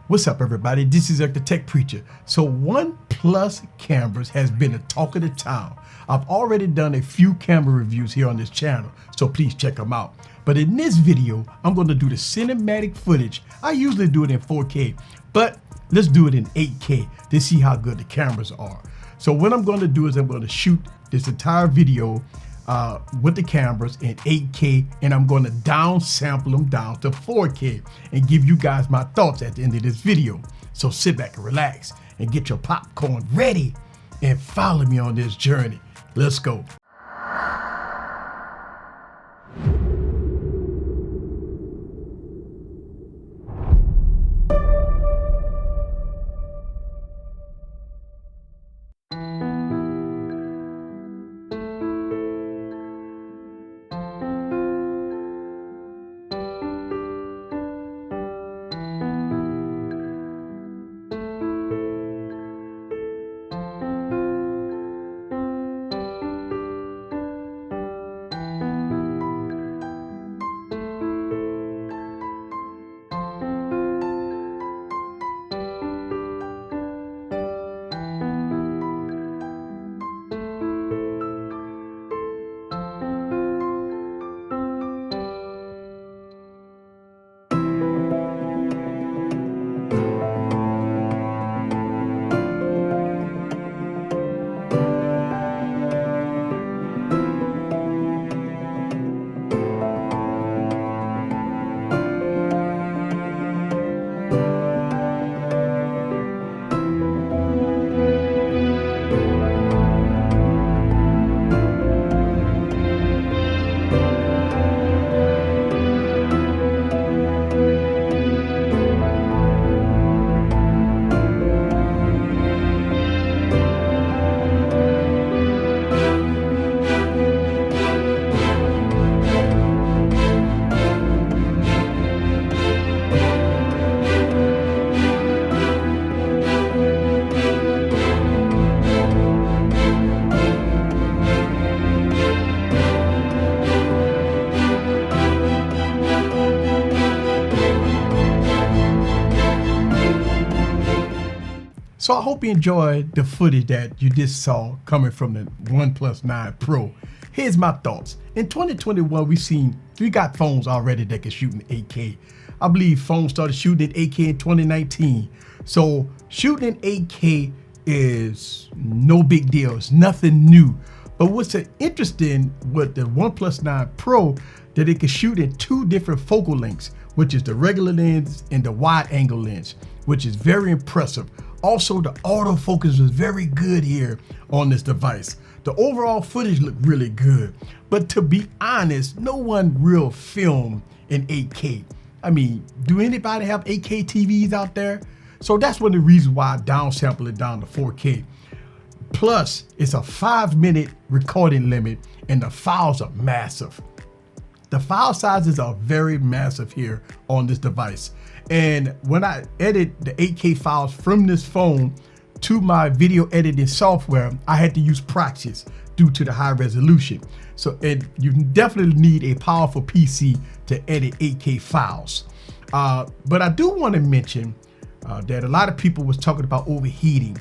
What's up, everybody? This is the Tech Preacher. So OnePlus cameras has been the talk of the town. I've already done a few camera reviews here on this channel, so please check them out. But in this video, I'm going to do the cinematic footage. I usually do it in 4K, but let's do it in 8K to see how good the cameras are. So what I'm going to do is I'm going to shoot this entire video with the cameras in 8K, and I'm going to downsample them down to 4K and give you guys my thoughts at the end of this video. So sit back and relax and get your popcorn ready and follow me on this journey. Let's go. So I hope you enjoyed the footage that you just saw coming from the OnePlus 9 Pro. Here's my thoughts. In 2021, we got phones already that can shoot in 8K. I believe phones started shooting in 8K in 2019. So shooting in 8K is no big deal. It's nothing new. But what's interesting with the OnePlus 9 Pro, that it can shoot in two different focal lengths, which is the regular lens and the wide angle lens, which is very impressive. Also, the autofocus is very good here on this device. The overall footage looked really good, but to be honest, no one real filmed in 8K. I mean, do anybody have 8K TVs out there? So that's one of the reasons why I downsample it down to 4K. Plus, it's a 5-minute recording limit and the files are massive. The file sizes are very massive here on this device. And when I edit the 8K files from this phone to my video editing software, I had to use proxies due to the high resolution. So you definitely need a powerful PC to edit 8K files. But I do want to mention that a lot of people was talking about overheating.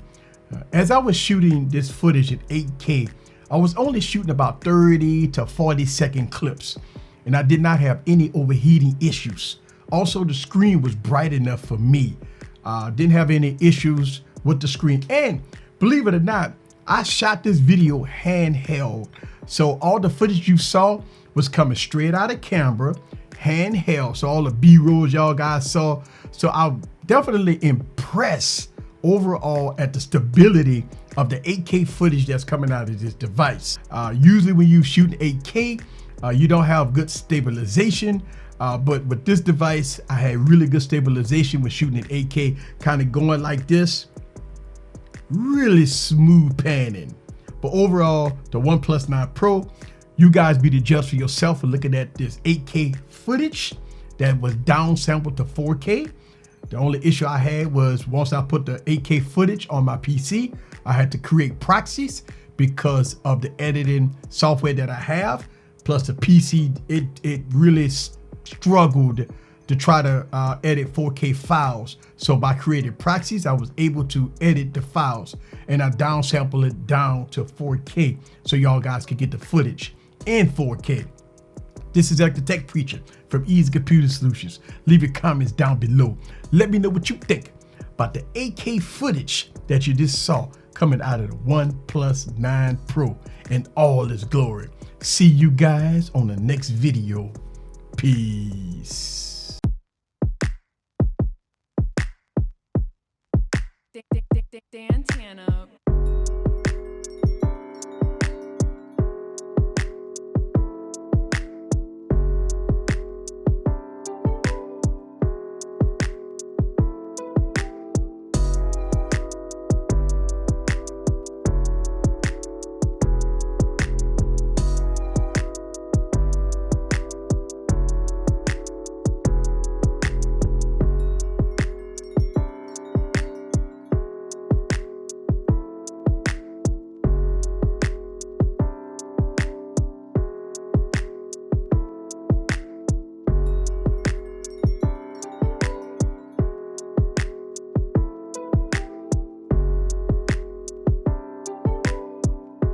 As I was shooting this footage at 8K, I was only shooting about 30 to 40 second clips, and I did not have any overheating issues. Also, the screen was bright enough for me. Didn't have any issues with the screen. And believe it or not, I shot this video handheld. So all the footage you saw was coming straight out of camera, handheld. So all the B-rolls y'all guys saw. So I'm definitely impressed overall at the stability of the 8K footage that's coming out of this device. Usually when you shoot 8K, you don't have good stabilization. But with this device, I had really good stabilization with shooting at 8K, kind of going like this, really smooth panning. But overall, the OnePlus 9 Pro, you guys be the judge for yourself for looking at this 8K footage that was downsampled to 4K. The only issue I had was once I put the 8K footage on my PC, I had to create proxies because of the editing software that I have. Plus the PC, it really struggled to try to edit 4K files. So by creating proxies, I was able to edit the files, and I downsample it down to 4K so y'all guys can get the footage in 4K. This is Eric the Tech Preacher from Easy Computer Solutions. Leave your comments down below. Let me know what you think about the 8K footage that you just saw coming out of the OnePlus 9 Pro in all its glory. See you guys on the next video. Peace. Dantana.